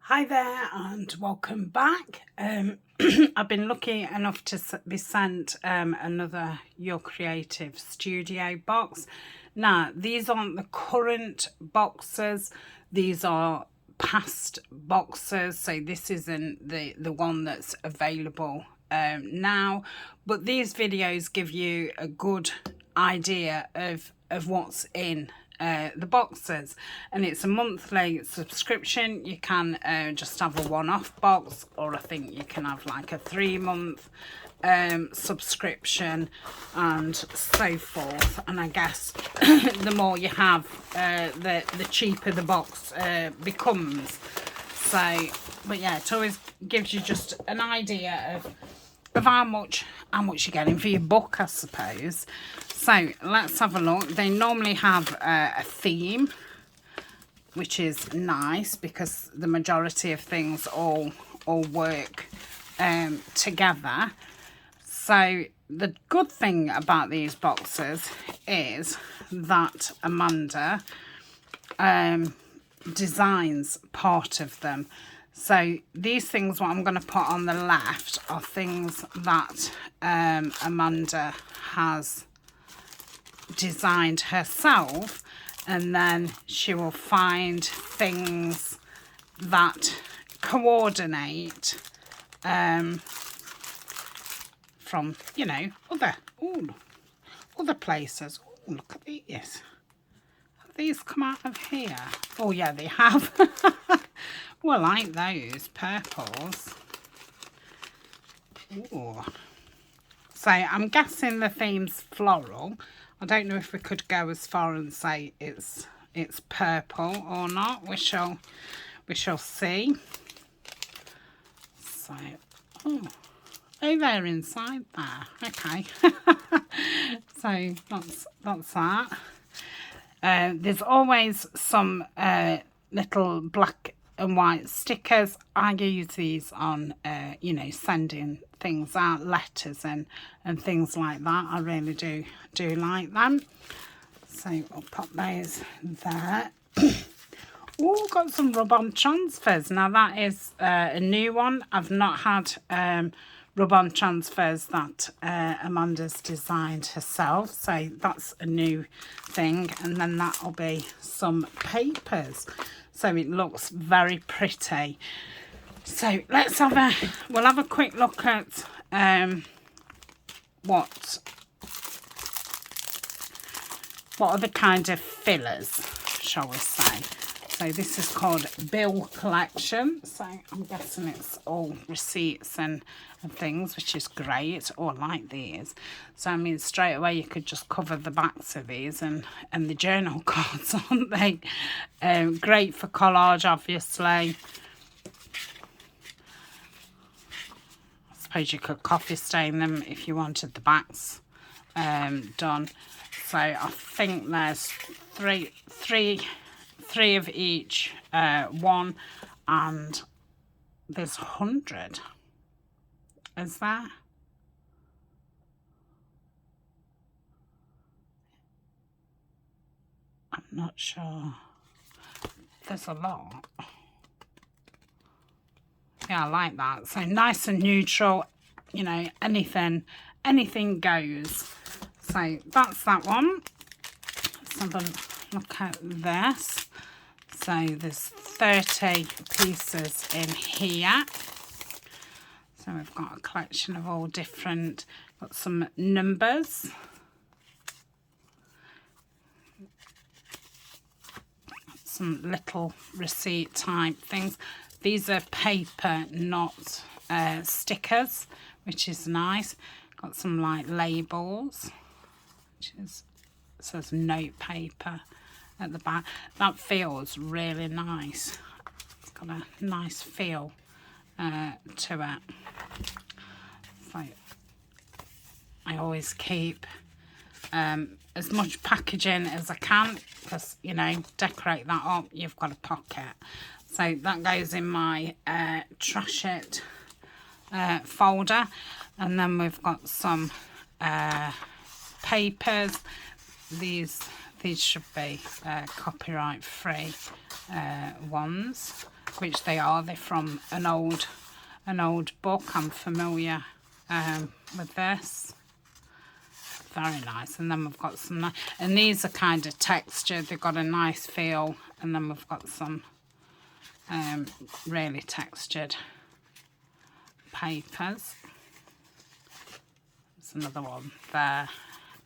Hi there and welcome back. I've been lucky enough to be sent another Your Creative Studio box. Now, these aren't the current boxes, these are past boxes, so this isn't the one that's available now, but these videos give you a good idea of what's in the boxes, and it's a monthly subscription. You can just have a one-off box, or I think you can have like a 3-month subscription and so forth. And I guess the more you have, the cheaper the box becomes. So, but yeah, it always gives you just an idea of how much you're getting for your book, I suppose. So let's have a look. They normally have a theme, which is nice because the majority of things all work together. So the good thing about these boxes is that Amanda designs part of them. So these things, what I'm going to put on the left, are things that Amanda has designed herself, and then she will find things that coordinate from, you know, other places. Ooh, look at these. Have these come out of here? Oh yeah, they have. Well, I like those purples. Ooh. So I'm guessing the theme's floral. I don't know if we could go as far and say it's purple or not. We shall see. So, oh, they're inside there. Okay. So that's that. There's always some little black and white stickers. I use these on you know, sending things out, letters and things like that. I really do like them. So I'll pop those there. Oh, got some rub-on transfers. Now that is a new one. I've not had rub-on transfers that Amanda's designed herself, so that's a new thing. And then that'll be some papers, so it looks very pretty. So let's we'll have a quick look at what are the kind of fillers, shall we say. So this is called Bill Collection. So I'm guessing it's all receipts and things, which is great. Oh, I like these. So I mean, straight away you could just cover the backs of these and the journal cards, aren't they? Great for collage, obviously. I suppose you could coffee stain them if you wanted the backs done. So I think there's three of each one, and there's 100. Is there? I'm not sure. There's a lot. Yeah, I like that. So nice and neutral, you know, anything goes. So that's that one. Let's have a look at this. So there's 30 pieces in here. So we've got a collection of all different, got some numbers. Some little receipt type things. These are paper, not stickers, which is nice. Got some like labels, which is, says note paper at the back. That feels really nice. It's got a nice feel to it. So I always keep as much packaging as I can, because, you know, decorate that up, you've got a pocket. So that goes in my trash it folder. And then we've got some papers. These should be copyright free ones. which they are. They're from an old book. I'm familiar with this. Very nice. And then we've got some nice, and these are kind of textured. They've got a nice feel. And then we've got some really textured papers. There's another one there,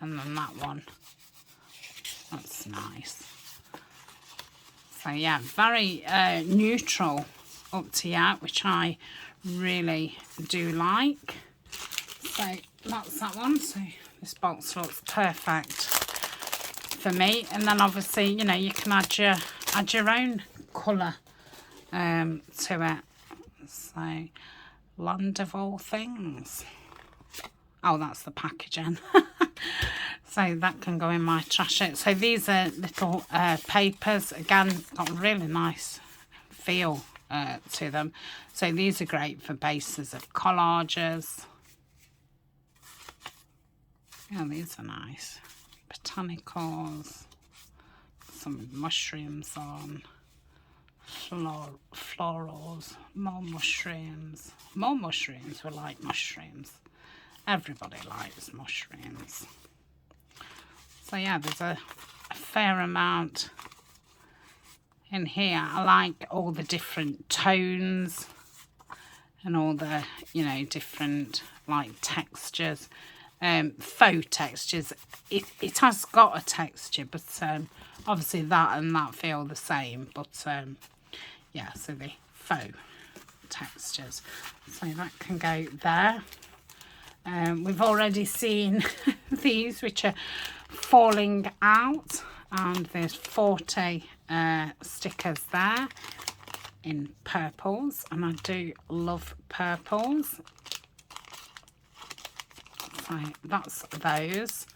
and then that one. That's nice. So yeah, very neutral up to yet, which I really do like. So that's that one. So this box looks perfect for me. And then obviously, you know, you can add your own colour to it. So Land of All Things. Oh, that's the packaging. So that can go in my trash. So these are little papers. Again, got a really nice feel to them. So these are great for bases of collages. Yeah, these are nice. Botanicals. Some mushrooms on. Florals. More mushrooms. More mushrooms. We like mushrooms. Everybody likes mushrooms. So yeah, there's a fair amount in here. I like all the different tones and all the, you know, different like textures, faux textures. It has got a texture, but obviously that and that feel the same. But yeah, so the faux textures. So that can go there. We've already seen these, which are falling out, and there's 40 stickers there in purples, and I do love purples. So that's those,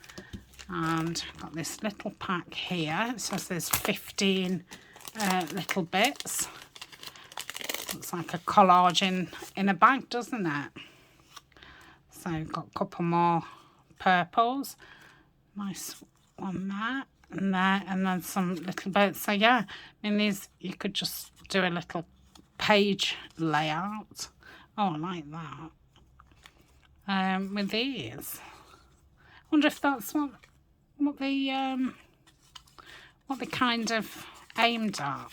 and I've got this little pack here. It says there's 15 little bits. Looks like a collage in a bag, doesn't it? So I've got a couple more purples. Nice one there and there, and then some little bits. So yeah, I mean, these, you could just do a little page layout. Oh, I like that. With these. I wonder if that's what they kind of aimed at.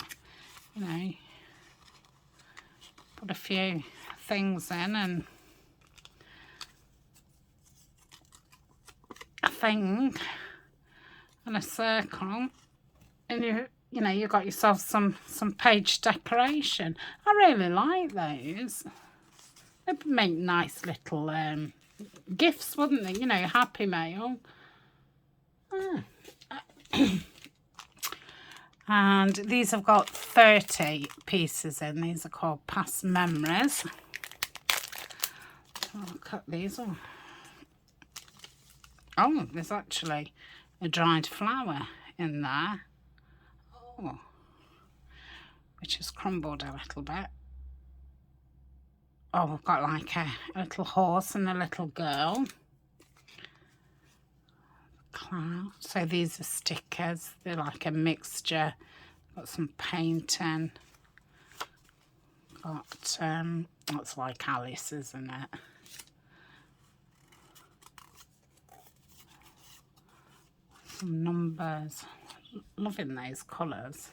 You know, put a few things in and a thing and a circle, and you know, you got yourself some page decoration. I really like those. They'd make nice little gifts, wouldn't they? You know, Happy Mail. And these have got 30 pieces in. These are called Past Memories. I'll cut these off. Oh, there's actually a dried flower in there. Oh, which has crumbled a little bit. Oh, we've got like a little horse and a little girl. Cloud. So these are stickers. They're like a mixture. Got some painting. Got, that's like Alice, isn't it? Some numbers. Loving those colours.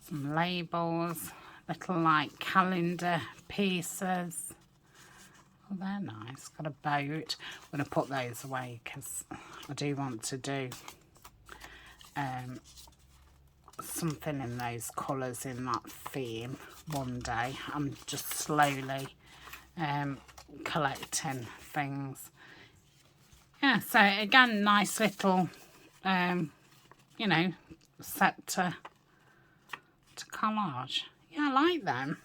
Some labels. Little like calendar pieces. Oh, they're nice. Got a boat. I'm going to put those away because I do want to do something in those colours in that theme one day. I'm just slowly collecting things. Yeah, so again, nice little, you know, set to collage. Yeah, I like them.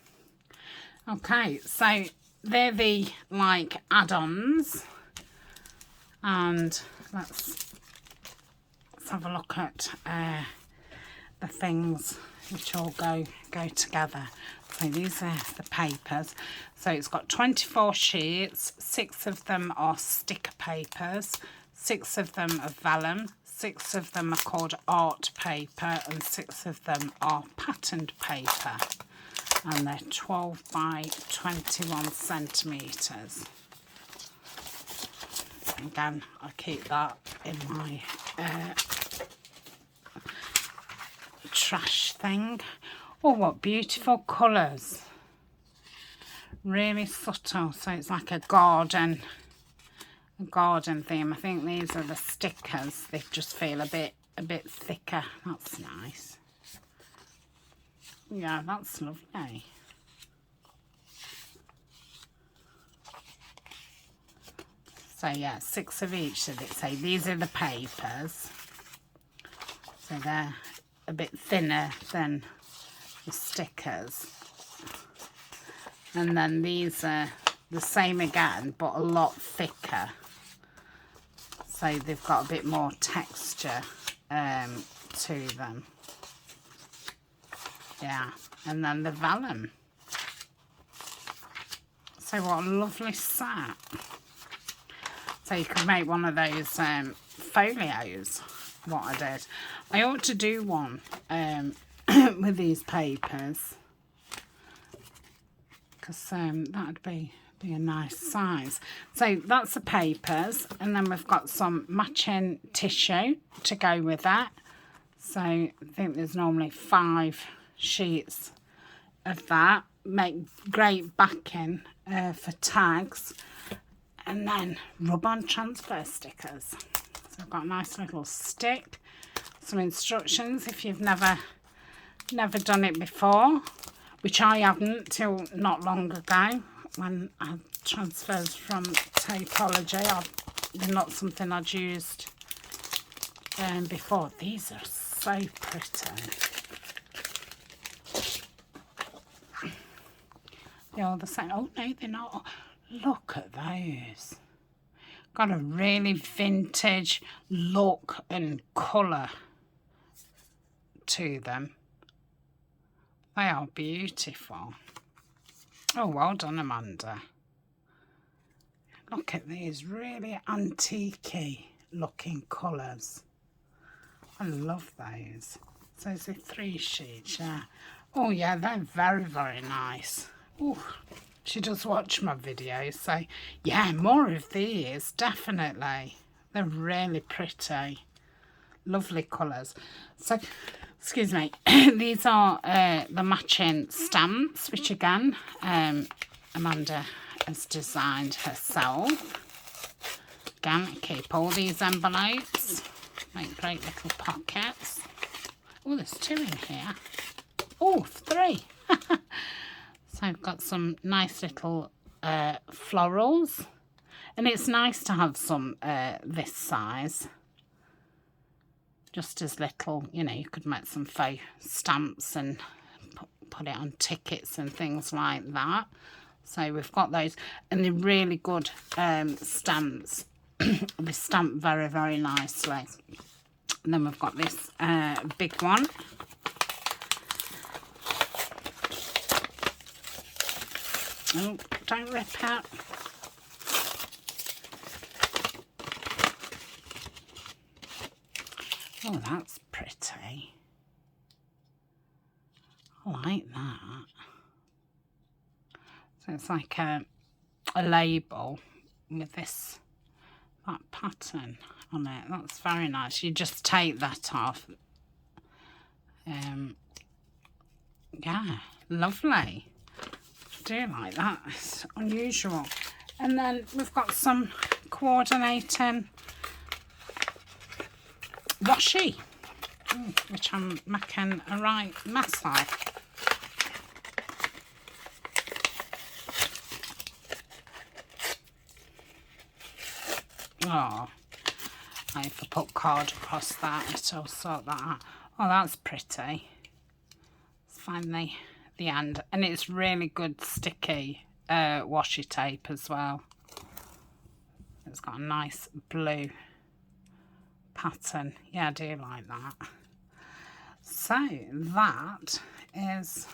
Okay, so they're the like add-ons, and let's have a look at the things which all go together. So these are the papers. So it's got 24 sheets. 6 of them are sticker papers. 6 of them are vellum. 6 of them are called art paper, and 6 of them are patterned paper. and they're 12 by 21 centimetres. Again, I keep that in my trash thing. Oh, what beautiful colours. Really subtle, so it's like a garden theme. I think these are the stickers. They just feel a bit thicker. That's nice. Yeah, that's lovely. So yeah, 6 of each, did it say? These are the papers. So they're a bit thinner than the stickers. And then these are the same again, but a lot thicker. So they've got a bit more texture to them. Yeah, and then the vellum. So what a lovely set. So you could make one of those folios, what I did. I ought to do one with these papers, because that'd be a nice size. So that's the papers, and then we've got some matching tissue to go with that. So I think there's normally 5 sheets of that. Make great backing for tags, and then rub-on transfer stickers. So I've got a nice little stick, some instructions if you've never done it before, which I haven't till not long ago when I transferred from Tapeology. They're not something I'd used before. These are so pretty. They're all the same. Oh no, they're not. Look at those. Got a really vintage look and colour to them. They are beautiful. Oh, well done, Amanda. Look at these really antique-y looking colours. I love those. So it's a 3 sheets, yeah. Oh yeah, they're very, very nice. Oh, she does watch my videos, so yeah, more of these, definitely. They're really pretty. Lovely colours. So, excuse me, these are the matching stamps, which again, Amanda has designed herself. Again, keep all these envelopes. Make great little pockets. Oh, there's 2 in here. Oh, 3. So I've got some nice little florals. And it's nice to have some this size. Just as little, you know, you could make some faux stamps and put it on tickets and things like that. So we've got those. And they're really good stamps. They stamp very, very nicely. And then we've got this big one. Oh, don't rip out. Oh, that's pretty. I like that. So it's like a label with that pattern on it. That's very nice. You just take that off. Yeah, lovely. I do like that. It's unusual. And then we've got some coordinating washi, which I'm making a right mess of. Oh, if I put card across that, it'll sort that out. Oh, that's pretty. Let's find the end. And it's really good sticky washi tape as well. It's got a nice blue pattern. Yeah, I do like that. So that is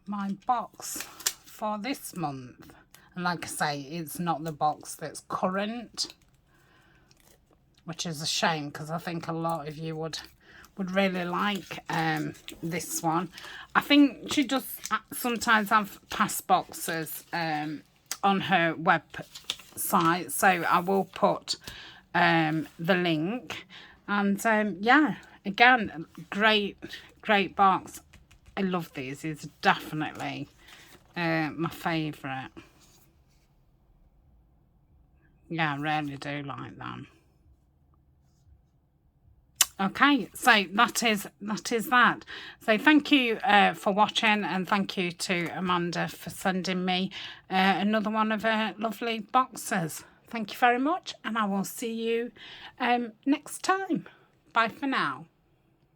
my box for this month. And like I say, it's not the box that's current, which is a shame because I think a lot of you would would really like this one. I think she does sometimes have past boxes on her website, so I will put the link. And yeah, again, great box. I love these. It's definitely my favourite. Yeah, I really do like them. Okay, so that is that. So thank you for watching, and thank you to Amanda for sending me another one of her lovely boxes. Thank you very much, and I will see you next time. Bye for now.